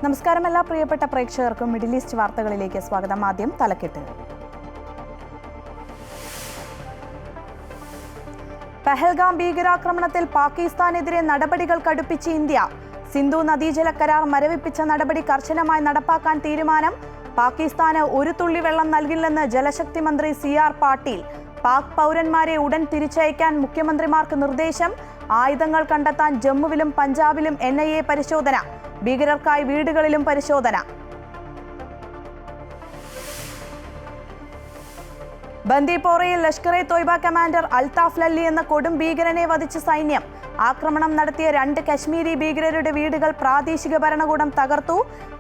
നമസ്കാരം എല്ലാ പ്രിയപ്പെട്ട പ്രേക്ഷകർക്കും മിഡിൽ ഈസ്റ്റ് വാർത്തകളിലേക്ക് സ്വാഗതം. ആദ്യം തലക്കെട്ട്. പഹൽഗാം ഭീകരാക്രമണത്തിൽ പാകിസ്ഥാനെതിരെ നടപടികൾ കടുപ്പിച്ച് ഇന്ത്യ. സിന്ധു നദീജല കരാർ മരവിപ്പിച്ച നടപടി കർശനമായി നടപ്പാക്കാൻ തീരുമാനം. പാകിസ്ഥാന് ഒരു തുള്ളി വെള്ളം നൽകില്ലെന്ന് ജലശക്തി മന്ത്രി CR പാട്ടീൽ. പാക് പൗരന്മാരെ ഉടൻ തിരിച്ചയക്കാൻ മുഖ്യമന്ത്രിമാർക്ക് നിർദ്ദേശം. ആയുധങ്ങൾ കണ്ടെത്താൻ ജമ്മുവിലും പഞ്ചാബിലും NIA പരിശോധന. ഭീകരർക്കായി വീടുകളിലും പരിശോധന. ബന്ദിപ്പോറയിൽ ലഷ്കർ തോയ്ബ കമാൻഡർ അൽതാഫ് ലല്ലി എന്ന കൊടും ഭീകരനെ വധിച്ച സൈന്യം. ആക്രമണം നടത്തിയ 2 കശ്മീരി ഭീകരരുടെ വീടുകൾ പ്രാദേശിക ഭരണകൂടം തകർത്തു.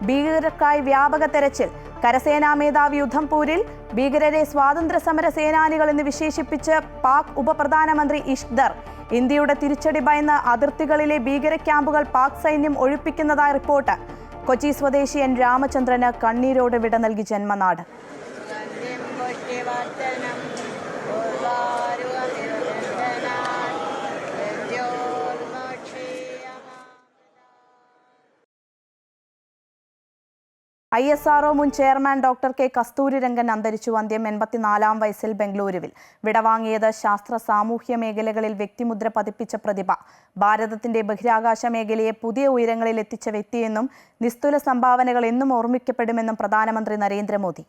ഭീകരർക്കായി വ്യാപക തെരച്ചിൽ. കരസേനാ മേധാവി ഉധംപൂരിൽ ഭീകരരെ സ്വാതന്ത്ര്യ സമര സേനാനികൾ എന്ന് വിശേഷിപ്പിച്ച് പാക് ഉപപ്രധാനമന്ത്രി ഇഷ്ദർ. ഇന്ത്യയുടെ തിരിച്ചടി ഭയന്ന് അതിർത്തികളിലെ ഭീകര ക്യാമ്പുകൾ പാക് സൈന്യം ഒഴിപ്പിക്കുന്നതായി റിപ്പോർട്ട്. കൊച്ചി സ്വദേശി N രാമചന്ദ്രന് കണ്ണീരോട് വിട നൽകി ജന്മനാട്. ISRO മുൻ ചെയർമാൻ ഡോക്ടർ K കസ്തൂരിരംഗൻ അന്തരിച്ചു. അന്ത്യം 84-ാം വയസ്സിൽ ബംഗളൂരുവിൽ. വിടവാങ്ങിയത് ശാസ്ത്ര സാമൂഹ്യ മേഖലകളിൽ വ്യക്തിമുദ്ര പതിപ്പിച്ച പ്രതിഭ. ഭാരതത്തിന്റെ ബഹിരാകാശ മേഖലയെ പുതിയ ഉയരങ്ങളിൽ എത്തിച്ച വ്യക്തിയെന്നും നിസ്തുല സംഭാവനകൾ എന്നും ഓർമ്മിക്കപ്പെടുമെന്നും പ്രധാനമന്ത്രി നരേന്ദ്രമോദി.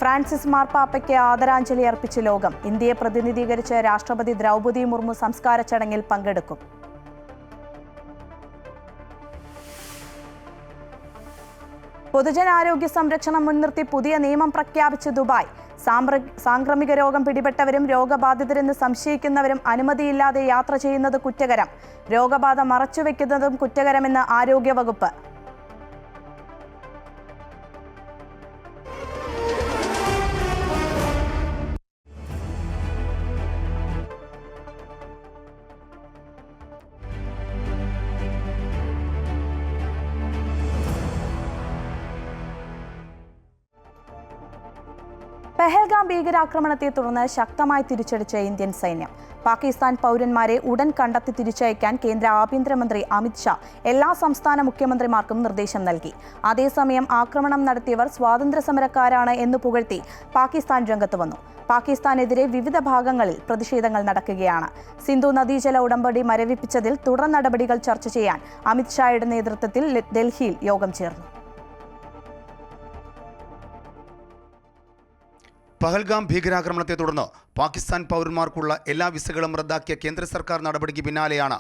ഫ്രാൻസിസ് മാർപ്പാപ്പയ്ക്ക് ആദരാഞ്ജലി അർപ്പിച്ച് ലോകം. ഇന്ത്യയെ പ്രതിനിധീകരിച്ച് രാഷ്ട്രപതി ദ്രൗപദി മുർമു സംസ്കാര ചടങ്ങിൽ പങ്കെടുക്കും. പൊതുജനാരോഗ്യ സംരക്ഷണം മുൻനിർത്തി പുതിയ നിയമം പ്രഖ്യാപിച്ച് ദുബായ്. സാംക്രമിക രോഗം പിടിപെട്ടവരും രോഗബാധിതരെന്ന് സംശയിക്കുന്നവരും അനുമതിയില്ലാതെ യാത്ര ചെയ്യുന്നത് കുറ്റകരം. രോഗബാധ മറച്ചുവെക്കുന്നതും കുറ്റകരമെന്ന് ആരോഗ്യവകുപ്പ്. പഹൽഗാം ഭീകരാക്രമണത്തെ തുടർന്ന് ശക്തമായി തിരിച്ചടിച്ച ഇന്ത്യൻ സൈന്യം. പാകിസ്ഥാൻ പൗരന്മാരെ ഉടൻ കണ്ടെത്തി തിരിച്ചയക്കാൻ കേന്ദ്ര ആഭ്യന്തരമന്ത്രി അമിത് ഷാ എല്ലാ സംസ്ഥാന മുഖ്യമന്ത്രിമാർക്കും നിർദ്ദേശം നൽകി. അതേസമയം ആക്രമണം നടത്തിയവർ സ്വാതന്ത്ര്യ സമരക്കാരാണ് എന്ന് പുകഴ്ത്തി പാകിസ്ഥാൻ രംഗത്ത് വന്നു. പാകിസ്ഥാനെതിരെ വിവിധ ഭാഗങ്ങളിൽ പ്രതിഷേധങ്ങൾ നടക്കുകയാണ്. സിന്ധു നദീജല ഉടമ്പടി മരവിപ്പിച്ചതിൽ തുടർ നടപടികൾ ചർച്ച ചെയ്യാൻ അമിത് ഷായുടെ നേതൃത്വത്തിൽ ഡൽഹിയിൽ യോഗം ചേർന്നു. പഹൽഗാം ഭീകരാക്രമണത്തെ തുടർന്ന് പാകിസ്ഥാൻ പൗരന്മാർക്കുള്ള എല്ലാ വിസകളും റദ്ദാക്കിയ കേന്ദ്ര സർക്കാർ നടപടിക്ക് പിന്നാലെയാണ്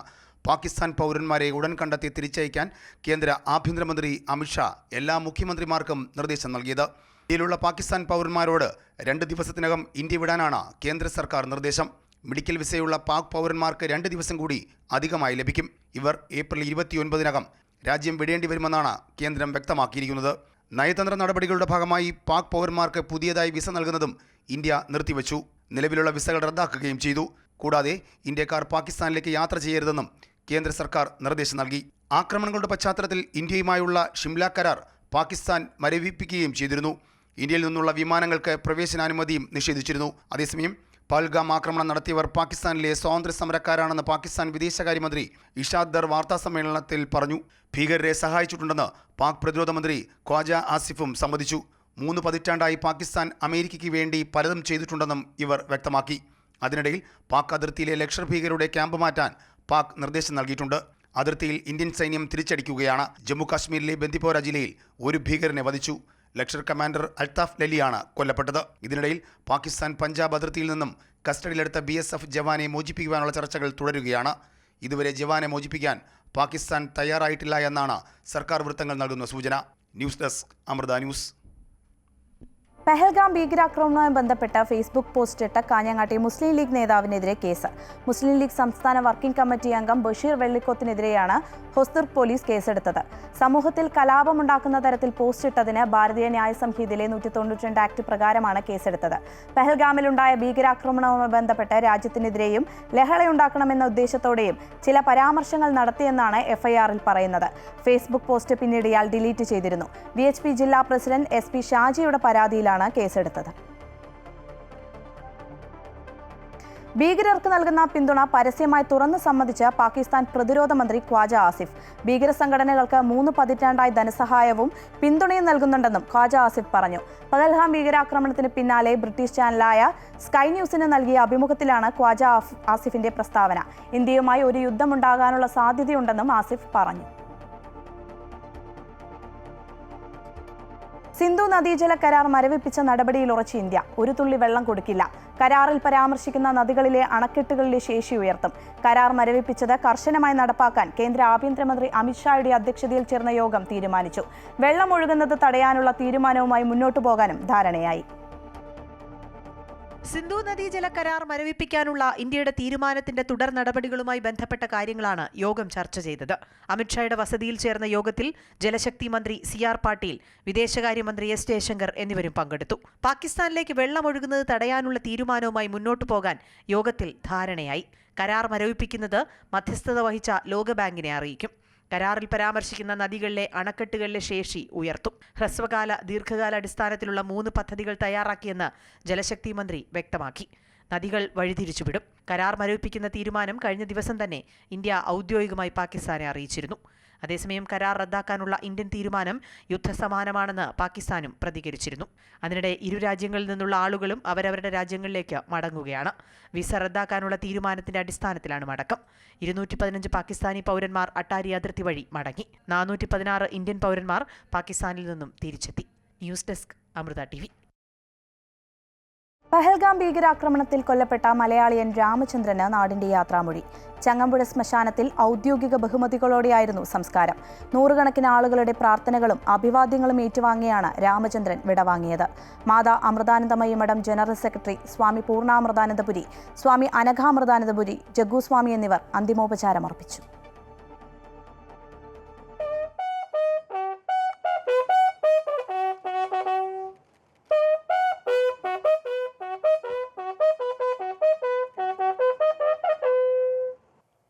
പാകിസ്ഥാൻ പൗരന്മാരെ ഉടൻ കണ്ടെത്തി തിരിച്ചയക്കാൻ കേന്ദ്ര ആഭ്യന്തരമന്ത്രി അമിത് ഷാ എല്ലാ മുഖ്യമന്ത്രിമാർക്കും നിർദ്ദേശം നൽകിയത്. ഇന്ത്യയിലുള്ള പാകിസ്ഥാൻ പൗരന്മാരോട് 2 ദിവസത്തിനകം ഇന്ത്യ വിടാനാണ് കേന്ദ്ര സർക്കാർ നിർദ്ദേശം. മെഡിക്കൽ വിസയുള്ള പാക് പൗരന്മാർക്ക് 2 ദിവസം കൂടി അധികമായി ലഭിക്കും. ഇവർ ഏപ്രിൽ 29-നകം രാജ്യം വിടേണ്ടി വരുമെന്നാണ് കേന്ദ്രം വ്യക്തമാക്കിയിരിക്കുന്നത്. നയതന്ത്ര നടപടികളുടെ ഭാഗമായി പാക് പൗരന്മാർക്ക് പുതിയതായി വിസ നൽകുന്നതും ഇന്ത്യ നിർത്തിവച്ചു. നിലവിലുള്ള വിസകൾ റദ്ദാക്കുകയും ചെയ്തു. കൂടാതെ ഇന്ത്യക്കാർ പാകിസ്ഥാനിലേക്ക് യാത്ര ചെയ്യരുതെന്നും കേന്ദ്ര സർക്കാർ നിർദ്ദേശം നൽകി. ആക്രമണങ്ങളുടെ പശ്ചാത്തലത്തിൽ ഇന്ത്യയുമായുള്ള ഷിംല കരാർ പാകിസ്ഥാൻ മരവിപ്പിക്കുകയും ചെയ്തിരുന്നു. ഇന്ത്യയിൽ നിന്നുള്ള വിമാനങ്ങൾക്ക് പ്രവേശനാനുമതിയും നിഷേധിച്ചിരുന്നു. അതേസമയം പഹൽഗാം ആക്രമണം നടത്തിയവർ പാകിസ്ഥാനിലെ സ്വാതന്ത്ര്യ സമരക്കാരാണെന്ന് പാകിസ്ഥാൻ വിദേശകാര്യമന്ത്രി ഇഷാദ് ദർ വാർത്താസമ്മേളനത്തിൽ പറഞ്ഞു. ഭീകരരെ സഹായിച്ചിട്ടുണ്ടെന്ന് പാക് പ്രതിരോധ മന്ത്രി ഖ്വാജ ആസിഫും സമ്മതിച്ചു. 3 പതിറ്റാണ്ടായി പാകിസ്ഥാൻ അമേരിക്കയ്ക്ക് വേണ്ടി പലതും ചെയ്തിട്ടുണ്ടെന്നും ഇവർ വ്യക്തമാക്കി. അതിനിടയിൽ പാക് അതിർത്തിയിലെ ലഷ്കർ ഭീകരരുടെ ക്യാമ്പ് മാറ്റാൻ പാക് നിർദ്ദേശം നൽകിയിട്ടുണ്ട്. അതിർത്തിയിൽ ഇന്ത്യൻ സൈന്യം തിരിച്ചടിക്കുകയാണ്. ജമ്മു കാശ്മീരിലെ ബന്ദിപ്പോര ജില്ലയിൽ ഒരു ഭീകരനെ വധിച്ചു. ലഷ്കർ കമാൻഡർ അൽതാഫ് ലല്ലിയാണ് കൊല്ലപ്പെട്ടത്. ഇതിനിടയിൽ പാകിസ്ഥാൻ പഞ്ചാബ് അതിർത്തിയിൽ നിന്നും കസ്റ്റഡിയിലെടുത്ത BSF ജവാനെ മോചിപ്പിക്കുവാനുള്ള ചർച്ചകൾ തുടരുകയാണ്. ഇതുവരെ ജവാനെ മോചിപ്പിക്കാൻ പാകിസ്ഥാൻ തയ്യാറായിട്ടില്ല എന്നാണ് സർക്കാർ വൃത്തങ്ങൾ നൽകുന്ന സൂചന. News desk Amrita news. Pahalgam ഭീകരാക്രമണവുമായി ബന്ധപ്പെട്ട് ഫേസ്ബുക്ക് പോസ്റ്റിട്ട കാഞ്ഞങ്ങാട്ടെ മുസ്ലിം ലീഗ് നേതാവിനെതിരെ കേസ്. മുസ്ലിം ലീഗ് സംസ്ഥാന വർക്കിംഗ് കമ്മിറ്റി അംഗം ബഷീർ വെള്ളിക്കോത്തിനെതിരെയാണ് ഹൊസ്ദുർഗ് പോലീസ് കേസെടുത്തത്. സമൂഹത്തിൽ കലാപമുണ്ടാക്കുന്ന തരത്തിൽ പോസ്റ്റിട്ടതിന് ഭാരതീയ ന്യായ സംഹിതയിലെ 192 ആക്ട് പ്രകാരമാണ് കേസെടുത്തത്. പെഹൽഗാമിലുണ്ടായ ഭീകരാക്രമണവുമായി ബന്ധപ്പെട്ട് രാജ്യത്തിനെതിരെയും ലഹളയുണ്ടാക്കണമെന്ന ഉദ്ദേശത്തോടെയും ചില പരാമർശങ്ങൾ നടത്തിയെന്നാണ് എഫ്ഐആറിൽ പറയുന്നത്. ഫേസ്ബുക്ക് പോസ്റ്റ് പിന്നീട് ഇയാൾ ഡിലീറ്റ് ചെയ്തിരുന്നു. VHP ജില്ലാ പ്രസിഡന്റ് SP ഷാജിയുടെ പരാതിയിലാണ് കേസെടുത്തത്. ഭീകരർക്ക് നൽകുന്ന പിന്തുണ പരസ്യമായി തുറന്നു സമ്മതിച്ച് പാകിസ്ഥാൻ പ്രതിരോധ മന്ത്രി ഖ്വാജ ആസിഫ്. ഭീകര സംഘടനകൾക്ക് 3 പതിറ്റാണ്ടായി ധനസഹായവും പിന്തുണയും നൽകുന്നുണ്ടെന്നും ഖ്വാജ ആസിഫ് പറഞ്ഞു. പഹൽഗാം ഭീകരാക്രമണത്തിന് പിന്നാലെ ബ്രിട്ടീഷ് ചാനലായ സ്കൈ ന്യൂസിന് നൽകിയ അഭിമുഖത്തിലാണ് ഖ്വാജ ആസിഫിന്റെ പ്രസ്താവന. ഇന്ത്യയുമായി ഒരു യുദ്ധമുണ്ടാകാനുള്ള സാധ്യതയുണ്ടെന്നും ആസിഫ് പറഞ്ഞു. സിന്ധു നദീജല കരാർ മരവിപ്പിച്ച നടപടിയിൽ ഉറച്ച ഇന്ത്യ. ഒരു തുള്ളി വെള്ളം കൊടുക്കില്ല. കരാറിൽ പരാമർശിക്കുന്ന നദികളിലെ അണക്കെട്ടുകളിലെ ശേഷി ഉയർത്തും. കരാർ മരവിപ്പിച്ചത് കർശനമായി നടപ്പാക്കാൻ കേന്ദ്ര ആഭ്യന്തരമന്ത്രി അമിത്ഷായുടെ അധ്യക്ഷതയിൽ ചേർന്ന യോഗം തീരുമാനിച്ചു. വെള്ളം ഒഴുകുന്നത് തടയാനുള്ള തീരുമാനവുമായി മുന്നോട്ടു പോകാനും ധാരണയായി. സിന്ധു നദീജല കരാർ മരവിപ്പിക്കാനുള്ള ഇന്ത്യയുടെ തീരുമാനത്തിന്റെ തുടർ നടപടികളുമായി ബന്ധപ്പെട്ട കാര്യങ്ങളാണ് യോഗം ചർച്ച ചെയ്തത്. അമിത്ഷായുടെ വസതിയിൽ ചേർന്ന യോഗത്തിൽ ജലശക്തി മന്ത്രി CR പാട്ടീൽ, വിദേശകാര്യമന്ത്രി S ജയശങ്കർ എന്നിവരും പങ്കെടുത്തു. പാകിസ്ഥാനിലേക്ക് വെള്ളം ഒഴുകുന്നത് തടയാനുള്ള തീരുമാനവുമായി മുന്നോട്ടു പോകാൻ യോഗത്തിൽ ധാരണയായി. കരാർ മരവിപ്പിക്കുന്നത് മധ്യസ്ഥത വഹിച്ച ലോകബാങ്കിനെ അറിയിക്കും. കരാറിൽ പരാമർശിക്കുന്ന നദികളിലെ അണക്കെട്ടുകളിലെ ശേഷി ഉയർത്തും. ഹ്രസ്വകാല ദീർഘകാല അടിസ്ഥാനത്തിലുള്ള 3 പദ്ധതികൾ തയ്യാറാക്കിയെന്ന് ജലശക്തി മന്ത്രി വ്യക്തമാക്കി. നദികൾ വഴിതിരിച്ചുവിടും. കരാർ മരവിപ്പിക്കുന്ന തീരുമാനം കഴിഞ്ഞ ദിവസം തന്നെ ഇന്ത്യ ഔദ്യോഗികമായി പാകിസ്ഥാനെ അറിയിച്ചിരുന്നു. അതേസമയം കരാർ റദ്ദാക്കാനുള്ള ഇന്ത്യൻ തീരുമാനം യുദ്ധസമാനമാണെന്ന് പാകിസ്ഥാനും പ്രതികരിച്ചിരുന്നു. അതിനിടെ ഇരു രാജ്യങ്ങളിൽ നിന്നുള്ള ആളുകളും അവരവരുടെ രാജ്യങ്ങളിലേക്ക് മടങ്ങുകയാണ്. വിസ റദ്ദാക്കാനുള്ള തീരുമാനത്തിന്റെ അടിസ്ഥാനത്തിലാണ് മടക്കം. 215 പാകിസ്ഥാനി പൗരന്മാർ അട്ടാരി അതിർത്തി വഴി മടങ്ങി. 416 ഇന്ത്യൻ പൗരന്മാർ പാകിസ്ഥാനിൽ നിന്നും തിരിച്ചെത്തി. News desk Amrita TV. Pahalgam ഭീകരാക്രമണത്തിൽ കൊല്ലപ്പെട്ട മലയാളിയൻ രാമചന്ദ്രന് നാടിന്റെ യാത്രാമൊഴി. ചങ്ങമ്പുഴ ശ്മശാനത്തിൽ ഔദ്യോഗിക ബഹുമതികളോടെയായിരുന്നു സംസ്കാരം. 100 കണക്കിന് ആളുകളുടെ പ്രാർത്ഥനകളും അഭിവാദ്യങ്ങളും ഏറ്റുവാങ്ങിയാണ് രാമചന്ദ്രൻ വിടവാങ്ങിയത്. മാതാ അമൃതാനന്ദമയി മഠം ജനറൽ സെക്രട്ടറി സ്വാമി പൂർണ്ണാമൃതാനന്ദപുരി, സ്വാമി അനഘാമൃതാനന്ദപുരി, ജഗ്ഗുസ്വാമി എന്നിവർ അന്തിമോപചാരം അർപ്പിച്ചു.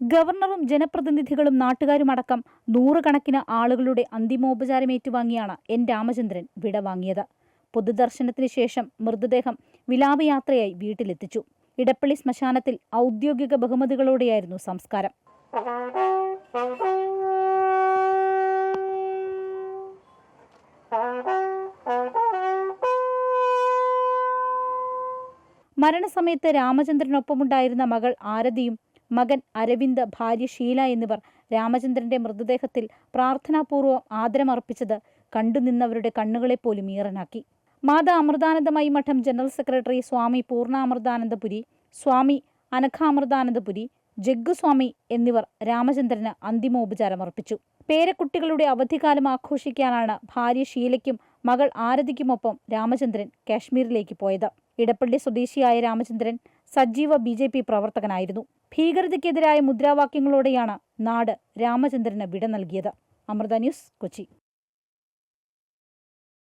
ഗവർണറും ജനപ്രതിനിധികളും നാട്ടുകാരുമടക്കം 100 കണക്കിന് ആളുകളുടെ അന്തിമോപചാരം ഏറ്റുവാങ്ങിയാണ് N രാമചന്ദ്രൻ വിടവാങ്ങിയത്. പൊതുദർശനത്തിന് ശേഷം മൃതദേഹം വിലാപയാത്രയായി വീട്ടിലെത്തിച്ചു. ഇടപ്പള്ളി ശ്മശാനത്തിൽ ഔദ്യോഗിക ബഹുമതികളോടെയായിരുന്നു സംസ്കാരം. മരണസമയത്ത് രാമചന്ദ്രനൊപ്പമുണ്ടായിരുന്ന മകൾ ആരതിയും മകൻ അരവിന്ദ്, ഭാര്യ ഷീല എന്നിവർ രാമചന്ദ്രന്റെ മൃതദേഹത്തിൽ പ്രാർത്ഥനാപൂർവ്വം ആദരമർപ്പിച്ചത് കണ്ടുനിന്നവരുടെ കണ്ണുകളെപ്പോലും ഈറനാക്കി. മാതാ അമൃതാനന്ദമയി മഠം ജനറൽ സെക്രട്ടറി സ്വാമി പൂർണ്ണാമൃതാനന്ദപുരി, സ്വാമി അനഘാമൃതാനന്ദപുരി, ജഗ്ഗുസ്വാമി എന്നിവർ രാമചന്ദ്രന് അന്തിമോപചാരമർപ്പിച്ചു. പേരക്കുട്ടികളുടെ അവധിക്കാലം ആഘോഷിക്കാനാണ് ഭാര്യ ഷീലയ്ക്കും മകൾ ആരതിക്കുമൊപ്പം രാമചന്ദ്രൻ കാശ്മീരിലേക്ക് പോയത്. ഇടപ്പള്ളി സ്വദേശിയായ രാമചന്ദ്രൻ സജീവ BJP പ്രവർത്തകനായിരുന്നു. ഭീകരതയ്ക്കെതിരായ മുദ്രാവാക്യങ്ങളോടെയാണ് നാട് രാമചന്ദ്രന് വിട നൽകിയത്. അമൃത ന്യൂസ്, കൊച്ചി.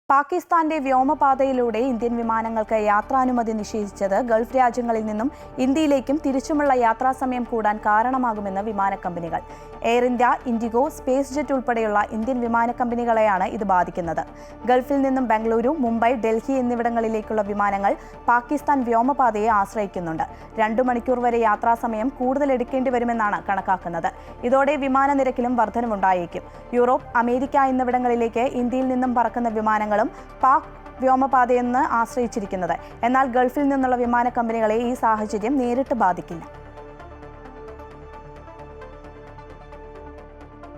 പാകിസ്ഥാന്റെ വ്യോമപാതയിലൂടെ ഇന്ത്യൻ വിമാനങ്ങൾക്ക് യാത്രാനുമതി നിഷേധിച്ചത് ഗൾഫ് രാജ്യങ്ങളിൽ നിന്നും ഇന്ത്യയിലേക്കും തിരിച്ചുമുള്ള യാത്രാസമയം കൂടാൻ കാരണമാകുമെന്ന് വിമാന കമ്പനികൾ. Air India, IndiGo, space jet ഉൾപ്പെടെയുള്ള ഇന്ത്യൻ വിമാന കമ്പനികളെയാണ് ഇത് ബാധിക്കുന്നത്. ഗൾഫിൽ നിന്നും ബംഗളൂരു, മുംബൈ, ഡൽഹി എന്നിവിടങ്ങളിലേക്കുള്ള വിമാനങ്ങൾ പാകിസ്ഥാൻ വ്യോമപാതയെ ആശ്രയിക്കുന്നുണ്ട്. 2 മണിക്കൂർ വരെ യാത്രാസമയം കൂടുതൽ എടുക്കേണ്ടി വരുമെന്നാണ് കണക്കാക്കുന്നത്. ഇതോടെ വിമാന നിരക്കിലും വർധനവുണ്ടായേക്കും. യൂറോപ്പ്, അമേരിക്ക എന്നിവിടങ്ങളിലേക്ക് ഇന്ത്യയിൽ നിന്നും പറക്കുന്ന വിമാനങ്ങൾ പാക് വ്യോമപാതയെന്ന് ആശ്രയിച്ചിരിക്കുന്നത്. എന്നാൽ ഗൾഫിൽ നിന്നുള്ള വിമാന കമ്പനികളെ ഈ സാഹചര്യം നേരിട്ട് ബാധിക്കില്ല.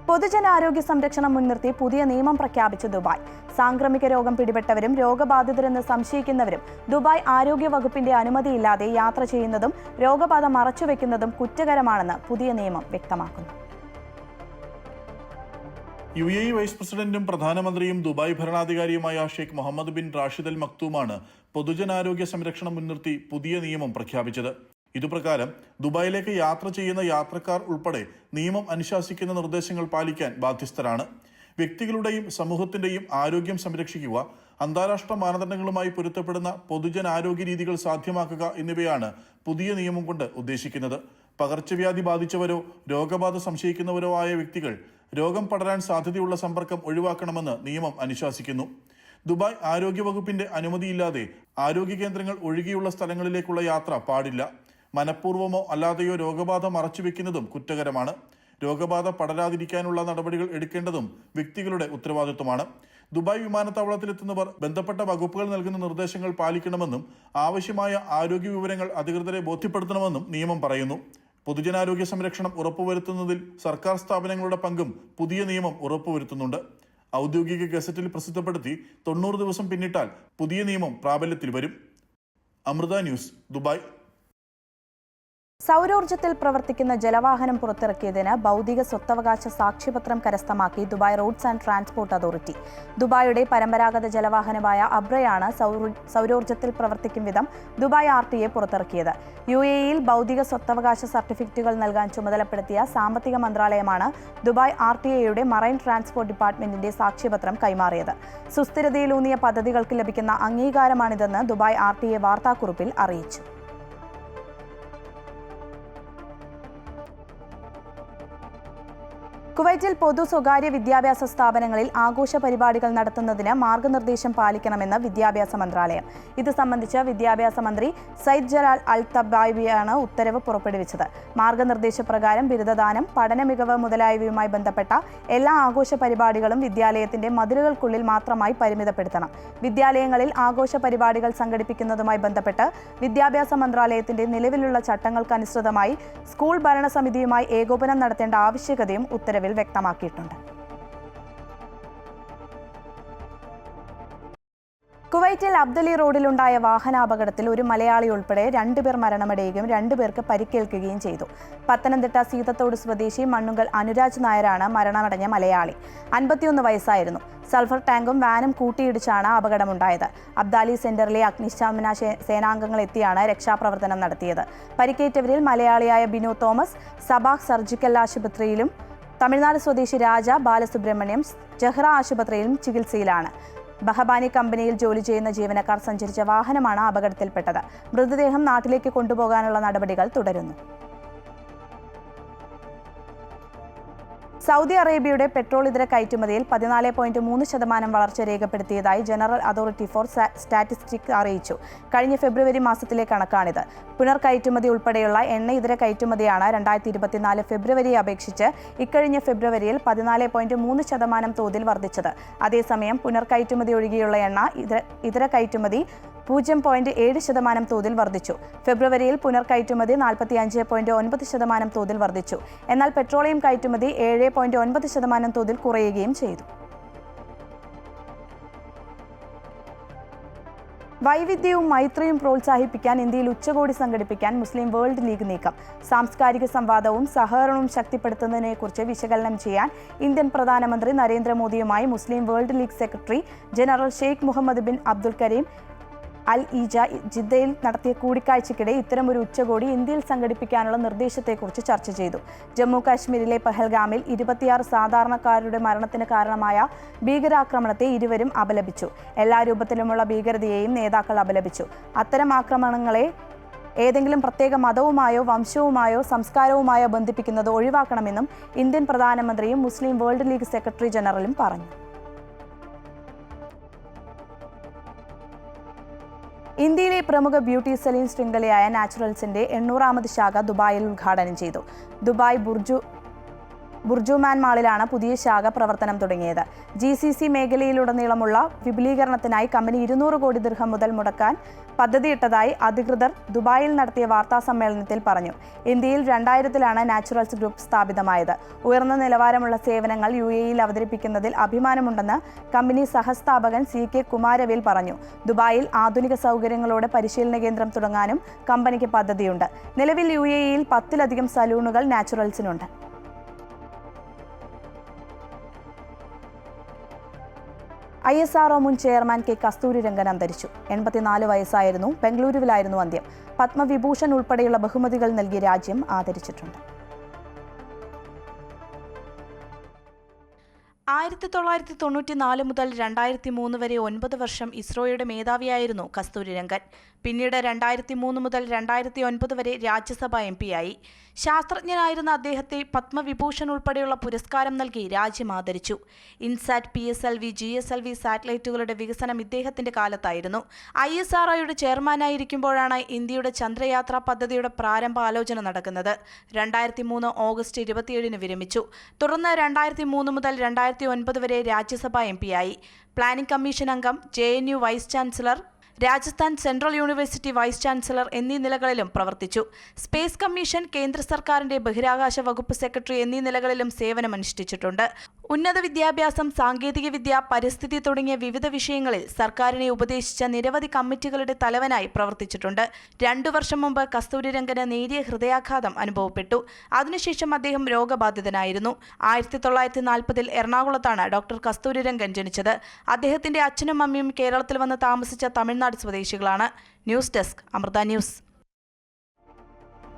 പൊതുജനാരോഗ്യ സംരക്ഷണം മുൻനിർത്തി പുതിയ നിയമം പ്രഖ്യാപിച്ച ദുബായ്. സാംക്രമിക രോഗം പിടിപെട്ടവരും രോഗബാധിതരെന്ന് സംശയിക്കുന്നവരും ദുബായ് ആരോഗ്യ വകുപ്പിന്റെ അനുമതിയില്ലാതെ യാത്ര ചെയ്യുന്നതും രോഗബാധ മറച്ചുവെക്കുന്നതും കുറ്റകരമാണെന്ന് പുതിയ നിയമം വ്യക്തമാക്കുന്നു. UAE വൈസ് പ്രസിഡന്റും പ്രധാനമന്ത്രിയും ദുബായ് ഭരണാധികാരിയുമായ Sheikh Mohammed bin Rashid Al മക്തൂമാണ് പൊതുജനാരോഗ്യ സംരക്ഷണം മുൻനിർത്തി പുതിയ നിയമം പ്രഖ്യാപിച്ചത്. ഇതുപ്രകാരം ദുബായിലേക്ക് യാത്ര ചെയ്യുന്ന യാത്രക്കാർ ഉൾപ്പെടെ നിയമം അനുശാസിക്കുന്ന നിർദ്ദേശങ്ങൾ പാലിക്കാൻ ബാധ്യസ്ഥരാണ്. വ്യക്തികളുടെയും സമൂഹത്തിന്റെയും ആരോഗ്യം സംരക്ഷിക്കുക, അന്താരാഷ്ട്ര മാനദണ്ഡങ്ങളുമായി പൊരുത്തപ്പെടുന്ന പൊതുജനാരോഗ്യ രീതികൾ സാധ്യമാക്കുക എന്നിവയാണ് പുതിയ നിയമം കൊണ്ട് ഉദ്ദേശിക്കുന്നത്. പകർച്ചവ്യാധി ബാധിച്ചവരോ രോഗബാധ സംശയിക്കുന്നവരോ ആയ വ്യക്തികൾ രോഗം പടരാൻ സാധ്യതയുള്ള സമ്പർക്കം ഒഴിവാക്കണമെന്ന് നിയമം അനുശാസിക്കുന്നു. ദുബായ് ആരോഗ്യവകുപ്പിന്റെ അനുമതിയില്ലാതെ ആരോഗ്യ കേന്ദ്രങ്ങൾ ഒഴികെയുള്ള സ്ഥലങ്ങളിലേക്കുള്ള യാത്ര പാടില്ല. മനഃപൂർവ്വമോ അല്ലാതെയോ രോഗബാധ മറച്ചുവെക്കുന്നതും കുറ്റകരമാണ്. രോഗബാധ പടരാതിരിക്കാനുള്ള നടപടികൾ എടുക്കേണ്ടതും വ്യക്തികളുടെ ഉത്തരവാദിത്വമാണ്. ദുബായ് വിമാനത്താവളത്തിലെത്തുന്നവർ ബന്ധപ്പെട്ട വകുപ്പുകൾ നൽകുന്ന നിർദ്ദേശങ്ങൾ പാലിക്കണമെന്നും ആവശ്യമായ ആരോഗ്യ വിവരങ്ങൾ അധികൃതരെ ബോധ്യപ്പെടുത്തണമെന്നും നിയമം പറയുന്നു. പൊതുജനാരോഗ്യ സംരക്ഷണം ഉറപ്പുവരുത്തുന്നതിൽ സർക്കാർ സ്ഥാപനങ്ങളുടെ പങ്കും പുതിയ നിയമം ഉറപ്പുവരുത്തുന്നുണ്ട്. ഔദ്യോഗിക ഗസറ്റിൽ പ്രസിദ്ധപ്പെടുത്തി 90 ദിവസം പിന്നിട്ടാൽ പുതിയ നിയമം പ്രാബല്യത്തിൽ വരും. Amrita news, Dubai. സൗരോർജ്ജത്തിൽ പ്രവർത്തിക്കുന്ന ജലവാഹനം പുറത്തിറക്കിയതിന് ഭൗതിക സ്വത്തവകാശ സാക്ഷ്യപത്രം കരസ്ഥമാക്കി Dubai Roads and Transport Authority. ദുബായിയുടെ പരമ്പരാഗത ജലവാഹനമായ അബ്രയാണ് സൗരോർജ്ജത്തിൽ പ്രവർത്തിക്കും വിധം ദുബായ് RTA പുറത്തിറക്കിയത്. UAEയിൽ ഭൗതിക സ്വത്തവകാശ സർട്ടിഫിക്കറ്റുകൾ നൽകാൻ ചുമതലപ്പെടുത്തിയ സാമ്പത്തിക മന്ത്രാലയമാണ് ദുബായ് RTAയുടെ മറൈൻ ട്രാൻസ്പോർട്ട് ഡിപ്പാർട്ട്മെന്റിന്റെ സാക്ഷ്യപത്രം കൈമാറിയത്. സുസ്ഥിരതയിലൂന്നിയ പദ്ധതികൾക്ക് ലഭിക്കുന്ന അംഗീകാരമാണിതെന്ന് ദുബായ് RTA വാർത്താക്കുറിപ്പിൽ അറിയിച്ചു. കുവൈറ്റിൽ പൊതു സ്വകാര്യ വിദ്യാഭ്യാസ സ്ഥാപനങ്ങളിൽ ആഘോഷ പരിപാടികൾ നടത്തുന്നതിന് മാർഗനിർദ്ദേശം പാലിക്കണമെന്ന് വിദ്യാഭ്യാസ മന്ത്രാലയം. ഇത് സംബന്ധിച്ച് വിദ്യാഭ്യാസ മന്ത്രി സയ്യിദ് ജലാൽ അൽ തബായിബിയാണ് ഉത്തരവ് പുറപ്പെടുവിച്ചത്. മാർഗനിർദ്ദേശപ്രകാരം ബിരുദദാനം, പഠന മികവ് മുതലായവയുമായി ബന്ധപ്പെട്ട എല്ലാ ആഘോഷ പരിപാടികളും വിദ്യാലയത്തിന്റെ മതിലുകൾക്കുള്ളിൽ മാത്രമായി പരിമിതപ്പെടുത്തണം. വിദ്യാലയങ്ങളിൽ ആഘോഷ പരിപാടികൾ സംഘടിപ്പിക്കുന്നതുമായി ബന്ധപ്പെട്ട് വിദ്യാഭ്യാസ മന്ത്രാലയത്തിന്റെ നിലവിലുള്ള ചട്ടങ്ങൾക്കനുസൃതമായി സ്കൂൾ ഭരണസമിതിയുമായി ഏകോപനം നടത്തേണ്ട ആവശ്യകതയും ഉത്തരവിൽ വ്യക്തമാക്കിയിട്ടുണ്ട്. കുവൈറ്റിൽ അബ്ദലി റോഡിലുണ്ടായ വാഹനാപകടത്തിൽ ഒരു മലയാളി ഉൾപ്പെടെ 2 പേർ മരണമടയുകയും 2 പേർക്ക് പരിക്കേൽക്കുകയും ചെയ്തു. പത്തനംതിട്ട സീതത്തോട് സ്വദേശി മണ്ണുങ്കൽ അനുരാജ് നായരാണ് മരണമടഞ്ഞ മലയാളി. 51 വയസ്സായിരുന്നു. സൾഫർ ടാങ്കും വാനും കൂട്ടിയിടിച്ചാണ് അപകടമുണ്ടായത്. അബ്ദാലി സെന്ററിലെ അഗ്നിശമന സേനാംഗങ്ങൾ എത്തിയാണ് രക്ഷാപ്രവർത്തനം നടത്തിയത്. പരിക്കേറ്റവരിൽ മലയാളിയായ ബിനു തോമസ് സബാഹ് സർജിക്കൽ ആശുപത്രിയിലും തമിഴ്നാട് സ്വദേശി രാജ ബാലസുബ്രഹ്മണ്യം ജഹ്റ ആശുപത്രിയിലും ചികിത്സയിലാണ്. ബഹബാനി കമ്പനിയിൽ ജോലി ചെയ്യുന്ന ജീവനക്കാർ സഞ്ചരിച്ച വാഹനമാണ് അപകടത്തിൽപ്പെട്ടത്. മൃതദേഹം നാട്ടിലേക്ക് കൊണ്ടുപോകാനുള്ള നടപടികൾ തുടരുന്നു. സൗദി അറേബ്യയുടെ പെട്രോൾ ഇതര കയറ്റുമതിയിൽ 14.3% വളർച്ച രേഖപ്പെടുത്തിയതായി ജനറൽ അതോറിറ്റി ഫോർ സ്റ്റാറ്റിസ്റ്റിക്സ് അറിയിച്ചു. കഴിഞ്ഞ ഫെബ്രുവരി മാസത്തിലെ കണക്കാണിത്. പുനർകയറ്റുമതി ഉൾപ്പെടെയുള്ള എണ്ണ ഇതര കയറ്റുമതിയാണ് 2024 ഫെബ്രുവരിയെ അപേക്ഷിച്ച് ഇക്കഴിഞ്ഞ ഫെബ്രുവരിയിൽ 14.3% തോതിൽ വർദ്ധിച്ചത്. അതേസമയം പുനർകയറ്റുമതി ഒഴികെയുള്ള എണ്ണ ഇതര കയറ്റുമതി 0.7% തോതിൽ വർദ്ധിച്ചു. ഫെബ്രുവരിയിൽ പുനർകയറ്റുമതി 45.9% തോതിൽ വർദ്ധിച്ചു. എന്നാൽ പെട്രോളിയം കയറ്റുമതി 7.9% തോതിൽ കുറയുകയും ചെയ്തു. വൈവിധ്യവും മൈത്രിയും പ്രോത്സാഹിപ്പിക്കാൻ ഇന്ത്യയിൽ ഉച്ചകോടി സംഘടിപ്പിക്കാൻ മുസ്ലിം വേൾഡ് ലീഗ് നീക്കം. സാംസ്കാരിക സംവാദവും സഹകരണവും ശക്തിപ്പെടുത്തുന്നതിനെക്കുറിച്ച് വിശകലനം ചെയ്യാൻ ഇന്ത്യൻ പ്രധാനമന്ത്രി നരേന്ദ്രമോദിയുമായി Muslim World League secretary general Sheikh Mohammed bin Abdul Karim Al Issa ജിദ്ദയിൽ നടത്തിയ കൂടിക്കാഴ്ചയ്ക്കിടെ ഇത്തരമൊരു ഉച്ചകോടി ഇന്ത്യയിൽ സംഘടിപ്പിക്കാനുള്ള നിർദ്ദേശത്തെക്കുറിച്ച് ചർച്ച ചെയ്തു. ജമ്മു കാശ്മീരിലെ പഹൽഗാമിൽ 26 സാധാരണക്കാരുടെ മരണത്തിന് കാരണമായ ഭീകരാക്രമണത്തെ ഇരുവരും അപലപിച്ചു. എല്ലാ രൂപത്തിലുമുള്ള ഭീകരതയെയും നേതാക്കൾ അപലപിച്ചു. അത്തരം ആക്രമണങ്ങളെ ഏതെങ്കിലും പ്രത്യേക മതവുമായോ വംശവുമായോ സംസ്കാരവുമായോ ബന്ധിപ്പിക്കുന്നത് ഒഴിവാക്കണമെന്നും ഇന്ത്യൻ പ്രധാനമന്ത്രിയും മുസ്ലിം വേൾഡ് ലീഗ് സെക്രട്ടറി ജനറലും പറഞ്ഞു. ഇന്ത്യയിലെ പ്രമുഖ ബ്യൂട്ടി സലൂൺ ശൃംഖലയായ നാച്ചുറൽസിന്റെ 800ാമത് ശാഖ ദുബായിൽ ഉദ്ഘാടനം ചെയ്തു. ദുബായ് ബുർജുമാൻ മാളിലാണ് പുതിയ ശാഖ പ്രവർത്തനം തുടങ്ങിയത്. GCC മേഖലയിലുടനീളമുള്ള വിപുലീകരണത്തിനായി കമ്പനി 200 കോടി ദിർഹം മുതൽ മുടക്കാൻ പദ്ധതിയിട്ടതായി അധികൃതർ ദുബായിൽ നടത്തിയ വാർത്താ സമ്മേളനത്തിൽ പറഞ്ഞു. ഇന്ത്യയിൽ 2000-ലാണ് നാച്ചുറൽസ് ഗ്രൂപ്പ് സ്ഥാപിതമായത്. ഉയർന്ന നിലവാരമുള്ള സേവനങ്ങൾ UAEയിൽ അവതരിപ്പിക്കുന്നതിൽ അഭിമാനമുണ്ടെന്ന് കമ്പനി സഹസ്ഥാപകൻ CK കുമാരവേൽ പറഞ്ഞു. ദുബായിൽ ആധുനിക സൗകര്യങ്ങളോടെ പരിശീലന കേന്ദ്രം തുടങ്ങാനും കമ്പനിക്ക് പദ്ധതിയുണ്ട്. നിലവിൽ UAEയിൽ 10-ലധികം സലൂണുകൾ നാച്ചുറൽസിനുണ്ട്. ISRO മുൻ ചെയർമാൻ കെ കസ്തൂരിരംഗൻ അന്തരിച്ചു. 84 വയസ്സായിരുന്നു. ബംഗളൂരുവിലായിരുന്നു അന്ത്യം. പത്മവിഭൂഷൺ ഉൾപ്പെടെയുള്ള ബഹുമതികൾ നൽകി രാജ്യം ആദരിച്ചിട്ടുണ്ട്. 1994 മുതൽ 2003 വരെ 9 വർഷം ഇസ്രോയുടെ മേധാവിയായിരുന്നു കസ്തൂരിരംഗൻ. പിന്നീട് 2003 മുതൽ 2009 വരെ രാജ്യസഭ MP ആയി. ശാസ്ത്രജ്ഞനായിരുന്ന അദ്ദേഹത്തെ പത്മവിഭൂഷൺ ഉൾപ്പെടെയുള്ള പുരസ്കാരം നൽകി രാജ്യം ആദരിച്ചു. ഇൻസാറ്റ്, PSLV, GSLV സാറ്റലൈറ്റുകളുടെ വികസനം ഇദ്ദേഹത്തിന്റെ കാലത്തായിരുന്നു. ISROയുടെ ചെയർമാനായിരിക്കുമ്പോഴാണ് ഇന്ത്യയുടെ ചന്ദ്രയാത്രാ പദ്ധതിയുടെ പ്രാരംഭ ആലോചന നടക്കുന്നത്. 2003 ഓഗസ്റ്റ് 27 വിരമിച്ചു. തുടർന്ന് 2003 മുതൽ 2009 വരെ രാജ്യസഭ MP ആയി. പ്ലാനിംഗ് കമ്മീഷൻ അംഗം, JNU vice chancellor, Rajasthan central university vice chancellor എന്നീ നിലകളിലും പ്രവർത്തിച്ചു. സ്പേസ് കമ്മീഷൻ, കേന്ദ്ര സർക്കാരിന്റെ ബഹിരാകാശ വകുപ്പ് സെക്രട്ടറി എന്നീ നിലകളിലും സേവനമനുഷ്ഠിച്ചിട്ടുണ്ട്. ഉന്നത വിദ്യാഭ്യാസം, സാങ്കേതികവിദ്യ, പരിസ്ഥിതി തുടങ്ങിയ വിവിധ വിഷയങ്ങളിൽ സർക്കാരിനെ ഉപദേശിച്ച നിരവധി കമ്മിറ്റികളുടെ തലവനായി പ്രവർത്തിച്ചിട്ടുണ്ട്. 2 വർഷം മുമ്പ് കസ്തൂരിരംഗന് നേരിയ ഹൃദയാഘാതം അനുഭവപ്പെട്ടു. അതിനുശേഷം അദ്ദേഹം രോഗബാധിതനായിരുന്നു. 1940 എറണാകുളത്താണ് ഡോക്ടർ കസ്തൂരിരംഗൻ ജനിച്ചത്. അദ്ദേഹത്തിന്റെ അച്ഛനും അമ്മയും കേരളത്തിൽ വന്ന് താമസിച്ച തമിഴ്നാട് സ്വദേശികളാണ്. News desk, Amrita news.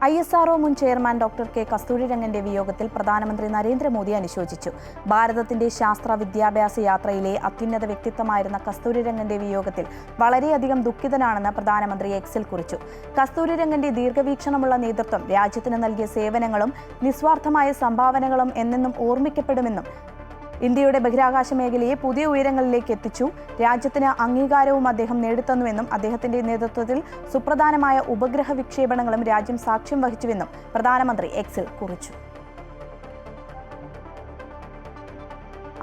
ISRO മുൻ ചെയർമാൻ ഡോക്ടർ കെ കസ്തൂരിരംഗന്റെ വിയോഗത്തിൽ പ്രധാനമന്ത്രി നരേന്ദ്രമോദി അനുശോചിച്ചു. ഭാരതത്തിന്റെ ശാസ്ത്ര വിദ്യാഭ്യാസ യാത്രയിലെ അത്യുന്നത വ്യക്തിത്വമായിരുന്ന കസ്തൂരിരംഗന്റെ വിയോഗത്തിൽ വളരെയധികം ദുഃഖിതനാണെന്ന് പ്രധാനമന്ത്രി എക്സിൽ കുറിച്ചു. കസ്തൂരിരംഗന്റെ ദീർഘവീക്ഷണമുള്ള നേതൃത്വം, രാജ്യത്തിന് നൽകിയ സേവനങ്ങളും നിസ്വാർത്ഥമായ സംഭാവനകളും എന്നെന്നും ഓർമ്മിക്കപ്പെടുമെന്നും ഇന്ത്യയുടെ ബഹിരാകാശ മേഖലയെ പുതിയ ഉയരങ്ങളിലേക്ക് എത്തിച്ചു. രാജ്യത്തിന് അംഗീകാരവും അദ്ദേഹം നേടിത്തന്നുവെന്നും അദ്ദേഹത്തിന്റെ നേതൃത്വത്തിൽ സുപ്രധാനമായ ഉപഗ്രഹ വിക്ഷേപണങ്ങളും രാജ്യം സാക്ഷ്യം വഹിച്ചുവെന്നും പ്രധാനമന്ത്രി എക്സിൽ കുറിച്ചു.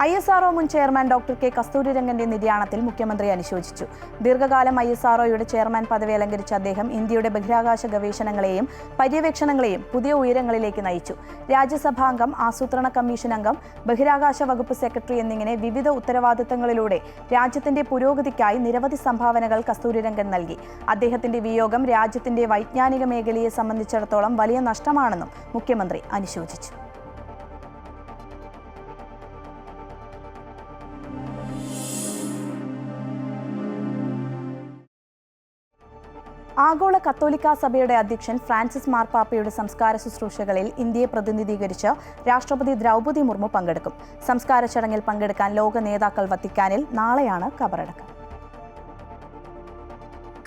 ISRO മുൻ ചെയർമാൻ ഡോക്ടർ കെ കസ്തൂരിരംഗന്റെ നിര്യാണത്തിൽ മുഖ്യമന്ത്രി അനുശോചിച്ചു. ദീർഘകാലം ISROയുടെ ചെയർമാൻ പദവി അലങ്കരിച്ച അദ്ദേഹം ഇന്ത്യയുടെ ബഹിരാകാശ ഗവേഷണങ്ങളെയും പര്യവേക്ഷണങ്ങളെയും പുതിയ ഉയരങ്ങളിലേക്ക് നയിച്ചു. രാജ്യസഭാംഗം, ആസൂത്രണ കമ്മീഷൻ അംഗം, ബഹിരാകാശ വകുപ്പ് സെക്രട്ടറി എന്നിങ്ങനെ വിവിധ ഉത്തരവാദിത്തങ്ങളിലൂടെ രാജ്യത്തിന്റെ പുരോഗതിക്കായി നിരവധി സംഭാവനകൾ കസ്തൂരിരംഗൻ നൽകി. അദ്ദേഹത്തിന്റെ വിയോഗം രാജ്യത്തിന്റെ വൈജ്ഞാനിക മേഖലയെ സംബന്ധിച്ചിടത്തോളം വലിയ നഷ്ടമാണെന്നും മുഖ്യമന്ത്രി അനുശോചിച്ചു. ആഗോള കത്തോലിക്കാ സഭയുടെ അധ്യക്ഷൻ ഫ്രാൻസിസ് മാർപ്പാപ്പയുടെ സംസ്കാര ശുശ്രൂഷകളിൽ ഇന്ത്യയെ പ്രതിനിധീകരിച്ച് രാഷ്ട്രപതി ദ്രൗപദി മുർമു പങ്കെടുക്കും. സംസ്കാര ചടങ്ങിൽ പങ്കെടുക്കാൻ ലോക നേതാക്കൾ വത്തിക്കാനിൽ നാളെയാണ് കബറടക്കം.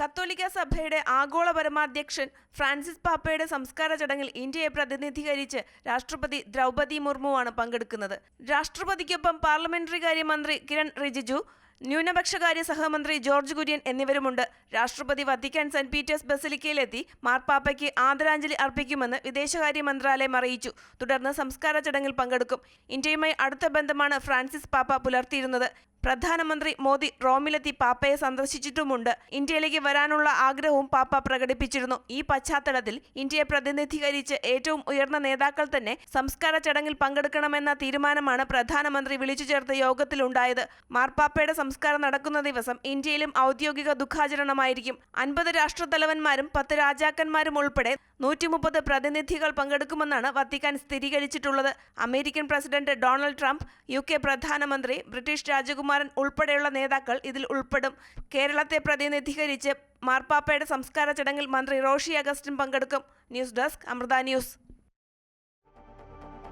കത്തോലിക്ക സഭയുടെ ആഗോള പരമാധ്യക്ഷൻ ഫ്രാൻസിസ് പാപ്പയുടെ സംസ്കാര ചടങ്ങിൽ ഇന്ത്യയെ പ്രതിനിധീകരിച്ച് രാഷ്ട്രപതി ദ്രൗപദി മുർമുവാണ് പങ്കെടുക്കുന്നത്. രാഷ്ട്രപതിക്കൊപ്പം പാർലമെന്ററി കാര്യമന്ത്രി കിരൺ റിജിജു, ന്യൂനപക്ഷകാര്യ സഹമന്ത്രി ജോർജ് കുര്യൻ എന്നിവരുമുണ്ട്. രാഷ്ട്രപതി വത്തിക്കാൻ സെന്റ് പീറ്റേഴ്സ് ബസിലിക്കയിലെത്തി മാർപ്പാപ്പയ്ക്ക് ആദരാഞ്ജലി അർപ്പിക്കുമെന്ന് വിദേശകാര്യ മന്ത്രാലയം അറിയിച്ചു. തുടർന്ന് സംസ്കാര ചടങ്ങിൽ പങ്കെടുക്കും. ഇന്ത്യയുമായി അടുത്ത ബന്ധമാണ് ഫ്രാൻസിസ് പാപ്പ പുലർത്തിയിരുന്നത്. പ്രധാനമന്ത്രി മോദി റോമിലെത്തി പാപ്പയെ സന്ദർശിച്ചിട്ടുമുണ്ട്. ഇന്ത്യയിലേക്ക് വരാനുള്ള ആഗ്രഹവും പാപ്പ പ്രകടിപ്പിച്ചിരുന്നു. ഈ പശ്ചാത്തലത്തിൽ ഇന്ത്യയെ പ്രതിനിധീകരിച്ച് ഏറ്റവും ഉയർന്ന നേതാക്കൾ തന്നെ സംസ്കാര ചടങ്ങിൽ പങ്കെടുക്കണമെന്ന തീരുമാനമാണ് പ്രധാനമന്ത്രി വിളിച്ചു ചേർത്ത യോഗത്തിലുണ്ടായത്. മാർപ്പാപ്പയുടെ സംസ്കാരം നടക്കുന്ന ദിവസം ഇന്ത്യയിലും ഔദ്യോഗിക ദുഃഖാചരണമായിരിക്കും. 50 രാഷ്ട്രത്തലവന്മാരും 10 രാജാക്കന്മാരും ഉൾപ്പെടെ 130 പ്രതിനിധികൾ പങ്കെടുക്കുമെന്നാണ് വത്തിക്കാൻ സ്ഥിരീകരിച്ചിട്ടുള്ളത്. American president Donald Trump, UK പ്രധാനമന്ത്രി, ബ്രിട്ടീഷ് രാജകുമാരൻ ഉൾപ്പെടെയുള്ള നേതാക്കൾ ഇതിൽ ഉൾപ്പെടും. കേരളത്തെ പ്രതിനിധീകരിച്ച് മാർപ്പാപ്പയുടെ സംസ്കാര ചടങ്ങിൽ മന്ത്രി റോഷി അഗസ്റ്റിൻ പങ്കെടുക്കും. News desk, Amrita news.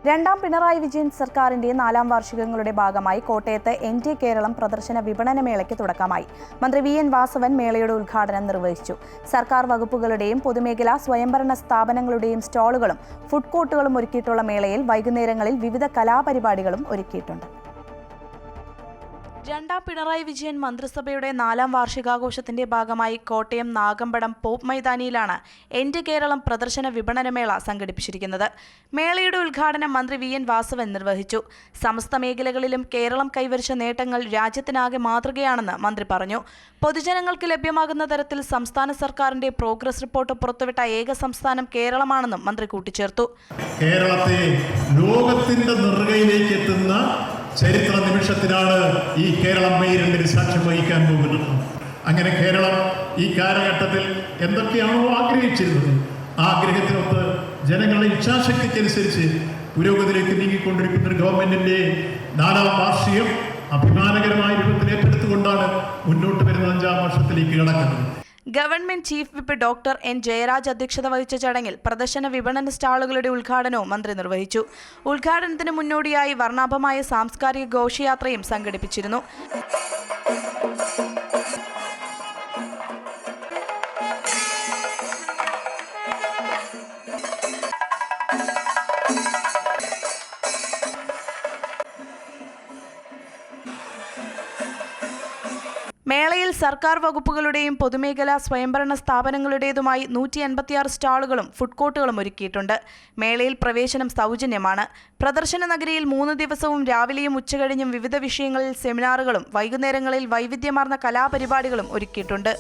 രണ്ടാം പിണറായി വിജയൻ സർക്കാരിന്റെ 4ാം വാർഷികങ്ങളുടെ ഭാഗമായി കോട്ടയത്ത് NT കേരളം പ്രദർശന വിപണന മേളയ്ക്ക് തുടക്കമായി. മന്ത്രി VN വാസവൻ മേളയുടെ ഉദ്ഘാടനം നിർവഹിച്ചു. സർക്കാർ വകുപ്പുകളുടെയും പൊതുമേഖലാ സ്വയംഭരണ സ്ഥാപനങ്ങളുടെയും സ്റ്റാളുകളും ഫുഡ് കോർട്ടുകളും ഒരുക്കിയിട്ടുള്ള മേളയിൽ വൈകുന്നേരങ്ങളിൽ വിവിധ കലാപരിപാടികളും ഒരുക്കിയിട്ടുണ്ട്. രണ്ടാം പിണറായി വിജയൻ മന്ത്രിസഭയുടെ 4ാം വാർഷികാഘോഷത്തിന്റെ ഭാഗമായി കോട്ടയം നാഗമ്പടം പോപ്പ് മൈതാനിയിലാണ് NT കേരളം പ്രദർശന വിപണനമേള സംഘടിപ്പിച്ചിരിക്കുന്നത്. മേളയുടെ ഉദ്ഘാടനം മന്ത്രി VN വാസവൻ നിർവഹിച്ചു. സമസ്ത മേഖലകളിലും കേരളം കൈവരിച്ച നേട്ടങ്ങൾ രാജ്യത്തിനാകെ മാതൃകയാണെന്ന് മന്ത്രി പറഞ്ഞു. പൊതുജനങ്ങൾക്ക് ലഭ്യമാകുന്ന തരത്തിൽ സംസ്ഥാന സർക്കാരിന്റെ പ്രോഗ്രസ് റിപ്പോർട്ട് പുറത്തുവിട്ട ഏക സംസ്ഥാനം കേരളമാണെന്നും മന്ത്രി കൂട്ടിച്ചേർത്തു. കേരളത്തെ ലോകത്തിന്റെ നെറുകയിലേക്ക് എത്തുന്ന ചരിത്ര നിമിഷത്തിനാണ് ഈ കേരളം മെയ് 2 സാക്ഷ്യം വഹിക്കാൻ പോകുന്നത്. അങ്ങനെ കേരളം ഈ കാലഘട്ടത്തിൽ എന്തൊക്കെയാണോ ആഗ്രഹിച്ചിരുന്നത്, ആഗ്രഹത്തിനൊത്ത് ജനങ്ങളുടെ ഇച്ഛാശക്തിക്കനുസരിച്ച് പുരോഗതിയിലേക്ക് നീങ്ങിക്കൊണ്ടിരിക്കുന്ന ഒരു ഗവൺമെന്റിന്റെ 4ാം വാർഷികം അഭിമാനകരമായ രൂപത്തിൽ ഏറ്റെടുത്തുകൊണ്ടാണ് മുന്നോട്ട് വരുന്ന 5ാം വർഷത്തിലേക്ക് കടക്കുന്നത്. Government chief whip doctor N Jayaraj അധ്യക്ഷത വഹിച്ച ചടങ്ങിൽ പ്രദർശന വിപണന സ്റ്റാളുകളുടെ ഉദ്ഘാടനവും മന്ത്രി നിർവഹിച്ചു. ഉദ്ഘാടനത്തിന് മുന്നോടിയായി വർണ്ണാഭമായ സാംസ്കാരിക ഘോഷയാത്രയും സംഘടിപ്പിച്ചിരുന്നു. മേളയിൽ സർക്കാർ വകുപ്പുകളുടെയും പൊതുമേഖലാ സ്വയംഭരണ സ്ഥാപനങ്ങളുടേതുമായി 186 സ്റ്റാളുകളും ഫുഡ് കോർട്ടുകളും ഒരുക്കിയിട്ടുണ്ട്. മേളയിൽ പ്രവേശനം സൗജന്യമാണ്. പ്രദർശന നഗരിയിൽ 3 ദിവസവും രാവിലെയും ഉച്ചകഴിഞ്ഞും വിവിധ വിഷയങ്ങളിൽ സെമിനാറുകളും വൈകുന്നേരങ്ങളിൽ വൈവിധ്യമാർന്ന കലാപരിപാടികളും ഒരുക്കിയിട്ടുണ്ട്.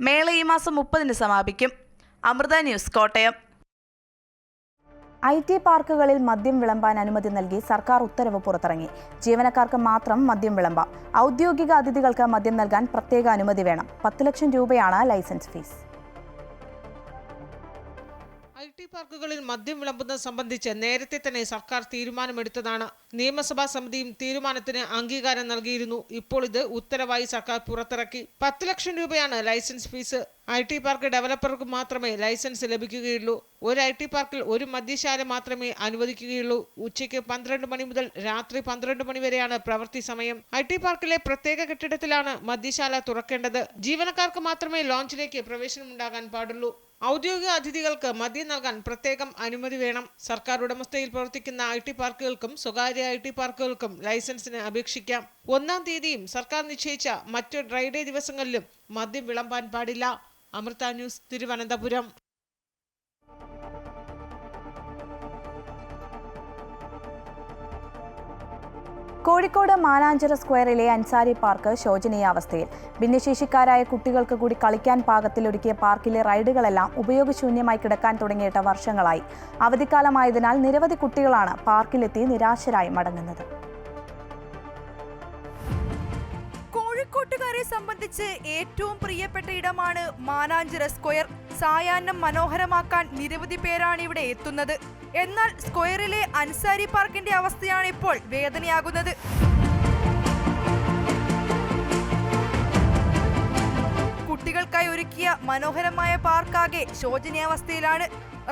മേള ഈ മാസം 30-ന് സമാപിക്കും. അമൃത ന്യൂസ്, കോട്ടയം. IT പാർക്കുകളിൽ മദ്യം വിളമ്പാൻ അനുമതി നൽകി സർക്കാർ ഉത്തരവ് പുറത്തിറങ്ങി. ജീവനക്കാർക്ക് മാത്രം മദ്യം വിളമ്പാം. ഔദ്യോഗിക അതിഥികൾക്ക് മദ്യം നൽകാൻ പ്രത്യേക അനുമതി വേണം. 10 ലക്ഷം രൂപയാണ് ലൈസൻസ് ഫീസ്. IT പാർക്കുകളിൽ മദ്യം വിളമ്പുന്നത് സംബന്ധിച്ച് നേരത്തെ തന്നെ സർക്കാർ തീരുമാനമെടുത്തതാണ്. നിയമസഭാ സമിതിയും തീരുമാനത്തിന് അംഗീകാരം നൽകിയിരുന്നു. ഇപ്പോൾ ഇത് ഉത്തരവായി സർക്കാർ പുറത്തിറക്കി. 10 ലക്ഷം രൂപയാണ് ലൈസൻസ് ഫീസ്. IT പാർക്ക് ഡെവലപ്പർക്ക് മാത്രമേ ലൈസൻസ് ലഭിക്കുകയുള്ളൂ. ഒരു IT പാർക്കിൽ ഒരു മദ്യശാല മാത്രമേ അനുവദിക്കുകയുള്ളൂ. ഉച്ചയ്ക്ക് 12 മണി മുതൽ രാത്രി 12 മണി വരെയാണ് പ്രവൃത്തി സമയം. IT പാർക്കിലെ പ്രത്യേക കെട്ടിടത്തിലാണ് മദ്യശാല തുറക്കേണ്ടത്. ജീവനക്കാർക്ക് മാത്രമേ ലോഞ്ചിലേക്ക് പ്രവേശനമുണ്ടാകാൻ പാടുള്ളൂ. ഔദ്യോഗിക അതിഥികൾക്ക് മദ്യം നൽകാൻ പ്രത്യേകം അനുമതി വേണം. സർക്കാർ ഉടമസ്ഥയിൽ പ്രവർത്തിക്കുന്ന IT പാർക്കുകൾക്കും സ്വകാര്യ IT പാർക്കുകൾക്കും ലൈസൻസിന് അപേക്ഷിക്കാം. 1-ാം തീയതിയും സർക്കാർ നിശ്ചയിച്ച മറ്റു ഡ്രൈഡേ ദിവസങ്ങളിലും മദ്യം വിളമ്പാൻ പാടില്ല. അമൃത ന്യൂസ്, തിരുവനന്തപുരം. കോഴിക്കോട് മാനാഞ്ചിറ സ്ക്വയറിലെ അൻസാരി പാർക്ക് ശോചനീയാവസ്ഥയിൽ. ഭിന്നശേഷിക്കാരായ കുട്ടികൾക്ക് കൂടി കളിക്കാൻ പാകത്തിൽ ഒരുക്കിയ പാർക്കിലെ റൈഡുകളെല്ലാം ഉപയോഗശൂന്യമായി കിടക്കാൻ തുടങ്ങിയിട്ട് വർഷങ്ങളായി. അവധിക്കാലമായതിനാൽ നിരവധി കുട്ടികളാണ് പാർക്കിലെത്തി നിരാശരായി മടങ്ങുന്നത്. കോഴിക്കോട്ടുകാരെ സംബന്ധിച്ച് ഏറ്റവും പ്രിയപ്പെട്ട ഇടമാണ് മാനാഞ്ചിറ സ്ക്വയർ. സായാഹ്നം മനോഹരമാക്കാൻ നിരവധി പേരാണ് ഇവിടെ എത്തുന്നത്. എന്നാൽ സ്ക്വയറിലെ അൻസാരി പാർക്കിന്റെ അവസ്ഥയാണ് ഇപ്പോൾ വേദനയാകുന്നത്. കുട്ടികൾക്കായി ഒരുക്കിയ മനോഹരമായ പാർക്കാകെ ശോചനീയാവസ്ഥയിലാണ്.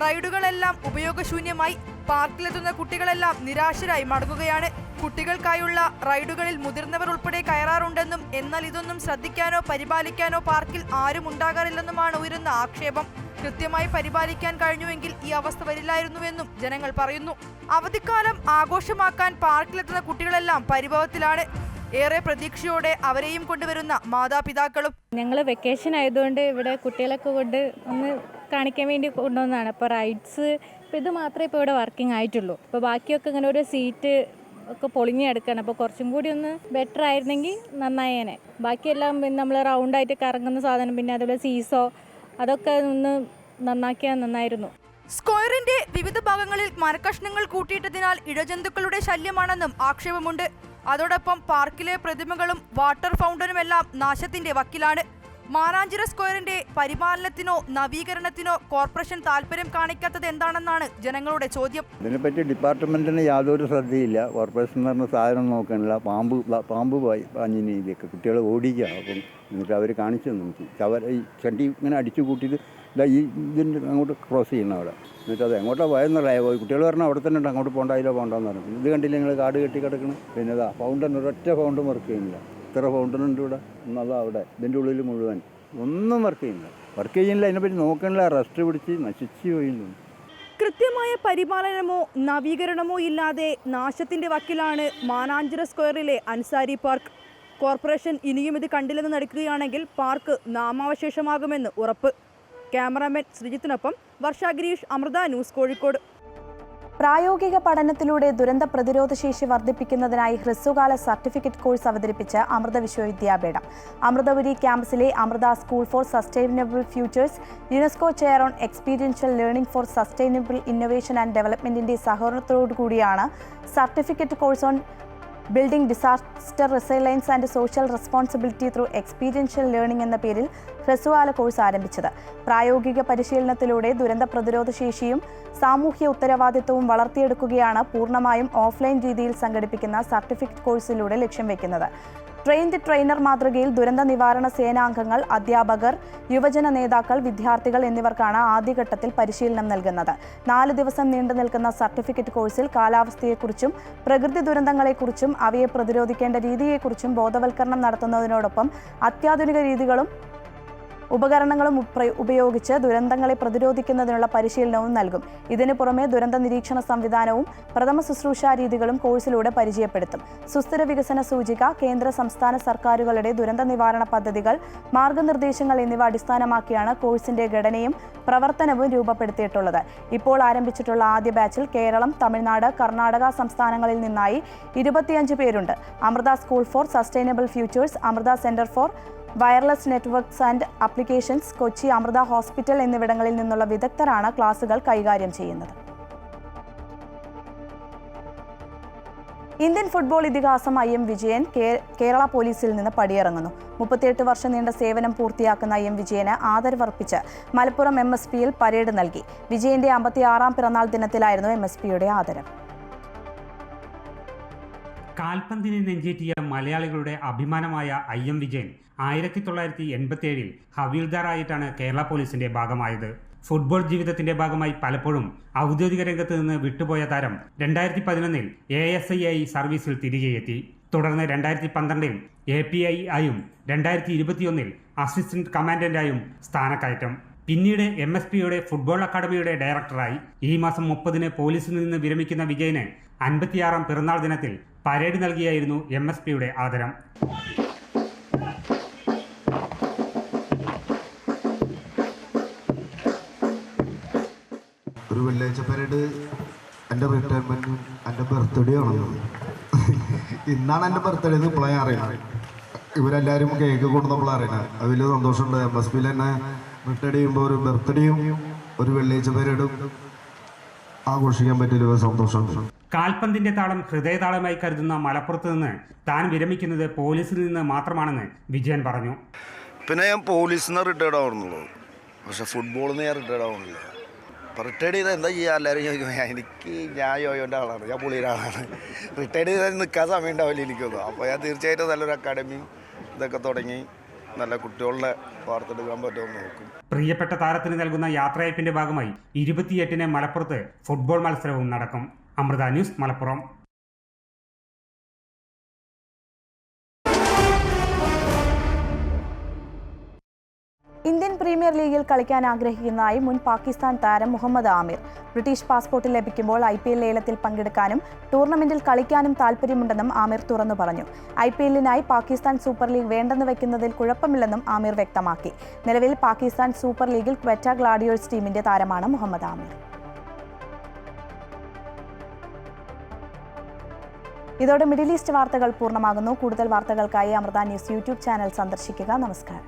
റൈഡുകളെല്ലാം ഉപയോഗശൂന്യമായി. പാർക്കിലെത്തുന്ന കുട്ടികളെല്ലാം നിരാശരായി മടങ്ങുകയാണ്. കുട്ടികൾക്കായുള്ള റൈഡുകളിൽ മുതിർന്നവർ ഉൾപ്പെടെ കയറാറുണ്ടെന്നും എന്നാൽ ഇതൊന്നും ശ്രദ്ധിക്കാനോ പരിപാലിക്കാനോ പാർക്കിൽ ആരും ഉണ്ടാകാറില്ലെന്നുമാണ് ഉയരുന്ന ആക്ഷേപം. കൃത്യമായി പരിപാലിക്കാൻ കഴിഞ്ഞുവെങ്കിൽ ഈ അവസ്ഥ വരില്ലായിരുന്നുവെന്നും ജനങ്ങൾ പറയുന്നു. അവധിക്കാലം ആഘോഷമാക്കാൻ പാർക്കിലെത്തുന്ന കുട്ടികളെല്ലാം പരിഭവത്തിലാണ്. ഏറെ പ്രതീക്ഷയോടെ അവരെയും കൊണ്ടുവരുന്ന മാതാപിതാക്കളും. ഞങ്ങൾ വെക്കേഷൻ ആയതുകൊണ്ട് ഇവിടെ കുട്ടികളൊക്കെ കൊണ്ട് ഒന്ന് കാണിക്കാൻ വേണ്ടി കൊണ്ടുവന്നതാണ്. അപ്പോൾ റൈഡ്സ് ഇത് മാത്രമേ ഇപ്പോൾ ഇവിടെ വർക്കിംഗ് ആയിട്ടുള്ളൂ. അപ്പോൾ ബാക്കിയൊക്കെ ഇങ്ങനെ ഒരു സീറ്റ് ഒക്കെ പൊളിഞ്ഞ് കിടക്കുകയാണ്. അപ്പോൾ കുറച്ചും കൂടി ഒന്ന് ബെറ്റർ ആയിരുന്നെങ്കിൽ നന്നായേനെ. ബാക്കിയെല്ലാം പിന്നെ നമ്മൾ റൗണ്ടായിട്ട് കറങ്ങുന്ന സാധനം, പിന്നെ അതുപോലെ സീസോ, അതൊക്കെ ഒന്ന് നന്നാക്കിയാൽ നന്നായിരുന്നു. സ്ക്വയറിന്റെ വിവിധ ഭാഗങ്ങളിൽ മരക്കഷ്ണങ്ങൾ കൂട്ടിയിട്ടതിനാൽ ഇഴജന്തുക്കളുടെ ശല്യമാണെന്നും ആക്ഷേപമുണ്ട്. അതോടൊപ്പം പാർക്കിലെ പ്രതിമകളും വാട്ടർ ഫൗണ്ടനുമെല്ലാം നാശത്തിന്റെ വക്കിലാണ്. മാനാഞ്ചിറ സ്ക്വയറിന്റെ പരിപാലനത്തിനോ നവീകരണത്തിനോ കോർപ്പറേഷൻ താല്പര്യം കാണിക്കാത്തത് എന്താണെന്നാണ് ജനങ്ങളുടെ ചോദ്യം. ഇതിനെപ്പറ്റി ഡിപ്പാർട്ട്മെന്റിന് യാതൊരു ശ്രദ്ധയില്ല. കോർപ്പറേഷൻ എന്ന് പറഞ്ഞ സാധനം നോക്കണില്ല. പാമ്പ് പാഞ്ഞിനിയിലേക്ക് കുട്ടികൾ ഓടിക്കുക. അപ്പം എന്നിട്ട് അവർ കാണിച്ചു നമുക്ക് ഈ ചണ്ടി ഇങ്ങനെ അടിച്ചു കൂട്ടിയിട്ട് ഇതിൻ്റെ അങ്ങോട്ട് ക്രോസ് ചെയ്യണം അവിടെ. എന്നിട്ട് അത് എങ്ങോട്ടാണ് പോയെന്നറിയാം. കുട്ടികൾ പറഞ്ഞാൽ അവിടെ തന്നെ ഉണ്ട്, അങ്ങോട്ട് പോകണ്ടായില്ല പോകണ്ടെന്ന് പറഞ്ഞു. ഇത് കണ്ടില്ല നിങ്ങൾ കാട് കെട്ടി കിടക്കണം. പിന്നെ ഇതാ ഫൗണ്ടൻ, ഒരൊറ്റ ഫൗണ്ടൻ വർക്ക് ചെയ്യുന്നില്ല. ഇത്ര ഫൗണ്ടനുണ്ട് ഇവിടെ, ഒന്നതാ അവിടെ ഇതിൻ്റെ ഉള്ളിൽ മുഴുവൻ ഒന്നും വർക്ക് ചെയ്യുന്നില്ല. അതിനെപ്പറ്റി നോക്കണില്ല. റെസ്റ്റ് പിടിച്ച് നശിച്ചു പോയില്ല. കൃത്യമായ പരിപാലനമോ നവീകരണമോ ഇല്ലാതെ നാശത്തിന്റെ വക്കിലാണ് മാനാഞ്ചിറ സ്ക്വയറിലെ അൻസാരി പാർക്ക്. കോർപ്പറേഷൻ ഇനിയും ഇത് കണ്ടില്ലെന്ന് നടിക്കുകയാണെങ്കിൽ പാർക്ക് നാമാവശേഷമാകുമെന്ന് ഉറപ്പ്. ക്യാമറാമാൻ ശ്രീജിത്തിനൊപ്പം വർഷ ഗിരീഷ്, അമൃത ന്യൂസ്, കോഴിക്കോട്. പ്രായോഗിക പഠനത്തിലൂടെ ദുരന്ത പ്രതിരോധ ശേഷി വർദ്ധിപ്പിക്കുന്നതിനായി ഹ്രസ്വകാല സർട്ടിഫിക്കറ്റ് കോഴ്സ് അവതരിപ്പിച്ച് അമൃത വിശ്വവിദ്യാപീഠം. അമൃതപുരി ക്യാമ്പസിലെ Amrita school for sustainable futures UNESCO chair on experiential learning for sustainable innovation and ഡെവലപ്മെന്റിന്റെ സഹകരണത്തോടുകൂടിയാണ് certificate course on building disaster resilience and social responsibility through experiential learning എന്ന പേരിൽ ഹ്രസ്വകാല കോഴ്സ് ആരംഭിച്ചത്. പ്രായോഗിക പരിശീലനത്തിലൂടെ ദുരന്ത പ്രതിരോധ ശേഷിയും സാമൂഹ്യ ഉത്തരവാദിത്വവും വളർത്തിയെടുക്കുകയാണ് പൂർണ്ണമായും ഓഫ്ലൈൻ രീതിയിൽ സംഘടിപ്പിക്കുന്ന സർട്ടിഫിക്കറ്റ് കോഴ്സിലൂടെ ലക്ഷ്യം വെക്കുന്നത്. ട്രെയിൻഡ് ട്രെയിനർ മാതൃകയിൽ ദുരന്ത നിവാരണ സേനാംഗങ്ങൾ, അധ്യാപകർ, യുവജന നേതാക്കൾ, വിദ്യാർത്ഥികൾ എന്നിവർക്കാണ് ആദ്യഘട്ടത്തിൽ പരിശീലനം നൽകുന്നത്. 4 ദിവസം നീണ്ടു നിൽക്കുന്ന സർട്ടിഫിക്കറ്റ് കോഴ്സിൽ കാലാവസ്ഥയെക്കുറിച്ചും പ്രകൃതി ദുരന്തങ്ങളെക്കുറിച്ചും അവയെ പ്രതിരോധിക്കേണ്ട രീതിയെക്കുറിച്ചും ബോധവൽക്കരണം നടത്തുന്നതിനോടൊപ്പം അത്യാധുനിക രീതികളും ഉപകരണങ്ങളും ഉപയോഗിച്ച് ദുരന്തങ്ങളെ പ്രതിരോധിക്കുന്നതിനുള്ള പരിശീലനവും നൽകും. ഇതിനു പുറമെ ദുരന്ത നിരീക്ഷണ സംവിധാനവും പ്രഥമ ശുശ്രൂഷ രീതികളും കോഴ്സിലൂടെ പരിചയപ്പെടുത്തും. സുസ്ഥിര വികസന സൂചിക, കേന്ദ്ര സംസ്ഥാന സർക്കാരുകളുടെ ദുരന്ത നിവാരണ പദ്ധതികൾ, മാർഗനിർദ്ദേശങ്ങൾ എന്നിവ അടിസ്ഥാനമാക്കിയാണ് കോഴ്സിന്റെ ഘടനയും പ്രവർത്തനവും രൂപപ്പെടുത്തിയിട്ടുള്ളത്. ഇപ്പോൾ ആരംഭിച്ചിട്ടുള്ള ആദ്യ ബാച്ചിൽ കേരളം, തമിഴ്നാട്, കർണാടക സംസ്ഥാനങ്ങളിൽ നിന്നായി 25 പേരുണ്ട്. Amrita school for sustainable futures, Amrita centre for wireless networks and applications, Kochi Amrita hospital എന്നിവിടങ്ങളിൽ നിന്നുള്ള വിദഗ്ധരാണ് ക്ലാസുകൾ കൈകാര്യം ചെയ്യുന്നത്. ഇന്ത്യൻ ഫുട്ബോൾ ഇതിഹാസം IM വിജയൻ കേരള പോലീസിൽ നിന്ന് പടിയിറങ്ങുന്നു. 38 വർഷം നീണ്ട സേവനം പൂർത്തിയാക്കുന്ന IM വിജയന് ആദരവർപ്പിച്ച് മലപ്പുറം MSPയിൽ പരേഡ് നൽകി. വിജയന്റെ 56ാം പിറന്നാൾ ദിനത്തിലായിരുന്നു MSPയുടെ ആദരം. കാൽപന്തിനെ നെഞ്ചേറ്റിയ മലയാളികളുടെ അഭിമാനമായ IM വിജയൻ 1987 ഹവീൽദാറായിട്ടാണ് കേരള പോലീസിന്റെ ഭാഗമായത്. ഫുട്ബോൾ ജീവിതത്തിന്റെ ഭാഗമായി പലപ്പോഴും ഔദ്യോഗിക രംഗത്ത് നിന്ന് വിട്ടുപോയ താരം 2011 ASI ആയി സർവീസിൽ തിരികെ എത്തി. തുടർന്ന് 2012 API ആയും 2021 അസിസ്റ്റന്റ് കമാൻഡന്റായും സ്ഥാനക്കയറ്റം. പിന്നീട് MSPയുടെ ഫുട്ബോൾ അക്കാദമിയുടെ ഡയറക്ടറായി. ഈ മാസം 30 പോലീസിൽ നിന്ന് വിരമിക്കുന്ന വിജയന് 56ാം പിറന്നാൾ ദിനത്തിൽ പരേഡ് നൽകിയായിരുന്നു MSPയുടെ ആദരം. ഒരു വെള്ളിയാഴ്ച പരേഡ് എൻ്റെ റിട്ടയർമെൻറ്റും എൻ്റെ ബർത്ത്ഡേ ആണല്ലോ. ഇന്നാണ് എൻ്റെ ബർത്ത്ഡേ എന്ന് ഇപ്പോഴാണ് അറിയുന്നത്. ഇവരെല്ലാവരും കേക്ക് കൊണ്ടുവന്നപ്പോൾ അറിയണം. അത് വലിയ സന്തോഷമുണ്ട്. MSPയിൽ തന്നെ റിട്ടയർഡ് ചെയ്യുമ്പോൾ ഒരു ബർത്ത്ഡേയും ഒരു വെള്ളിയാഴ്ച പരേഡും ആഘോഷിക്കാൻ പറ്റിയ സന്തോഷമുണ്ട്. കാൽപന്തിന്റെ താളം ഹൃദയതാളമായി കരുതുന്ന മലപ്പുറത്ത് നിന്ന് താൻ വിരമിക്കുന്നത് പോലീസിൽ നിന്ന് മാത്രമാണെന്ന് വിജയൻ പറഞ്ഞു. പിന്നെ ഞാൻ പോലീസിൽ നിന്ന് റിട്ടയർഡ് ആവുന്നുള്ളൂ, പക്ഷെ ഫുട്ബോളിൽ നിന്ന് ഞാൻ റിട്ടയർഡ് ആവുന്നില്ല. റിട്ടയർഡ് ചെയ്താൽ എന്താ ചെയ്യുക? എല്ലാവരും ചോദിക്കും. ഞാൻ യോയോൻ്റെ ആളാണ്, ഞാൻ പുള്ളിയുടെ ആളാണ്. റിട്ടയർഡ് ചെയ്താൽ നിൽക്കാൻ സമയം ഉണ്ടാവില്ല എനിക്കൊന്നും. അപ്പോൾ ഞാൻ തീർച്ചയായിട്ടും നല്ലൊരു അക്കാഡമിയും ഇതൊക്കെ തുടങ്ങി നല്ല കുട്ടികളുടെ വാർത്തെടുക്കാൻ പറ്റുമെന്ന് നോക്കും. പ്രിയപ്പെട്ട താരത്തിന് നൽകുന്ന യാത്രയപ്പിന്റെ ഭാഗമായി 28-ന് മലപ്പുറത്ത് ഫുട്ബോൾ മത്സരവും നടക്കും. Amrita news, Malappuram. Indian premier ലീഗിൽ കളിക്കാൻ ആഗ്രഹിക്കുന്നതായി മുൻ പാകിസ്ഥാൻ താരം മുഹമ്മദ് ആമിർ. ബ്രിട്ടീഷ് പാസ്പോർട്ട് ലഭിക്കുമ്പോൾ IPL ലേലത്തിൽ പങ്കെടുക്കാനും ടൂർണമെന്റിൽ കളിക്കാനും താൽപ്പര്യമുണ്ടെന്നും ആമിർ തുറന്നു പറഞ്ഞു. IPLനായി പാകിസ്ഥാൻ സൂപ്പർ ലീഗ് വേണ്ടെന്ന് വെക്കുന്നതിൽ കുഴപ്പമില്ലെന്നും ആമിർ വ്യക്തമാക്കി. നിലവിൽ പാകിസ്ഥാൻ സൂപ്പർ ലീഗിൽ ക്വറ്റ ഗ്ലാഡിയേഴ്സ് ടീമിന്റെ താരമാണ് മുഹമ്മദ് ആമിർ. ഇതോടെ മിഡിൽ ഈസ്റ്റ് വാർത്തകൾ പൂർണ്ണമാകുന്നു. കൂടുതൽ വാർത്തകൾക്കായി അമൃത ന്യൂസ് യൂട്യൂബ് ചാനൽ സന്ദർശിക്കുക. നമസ്കാരം.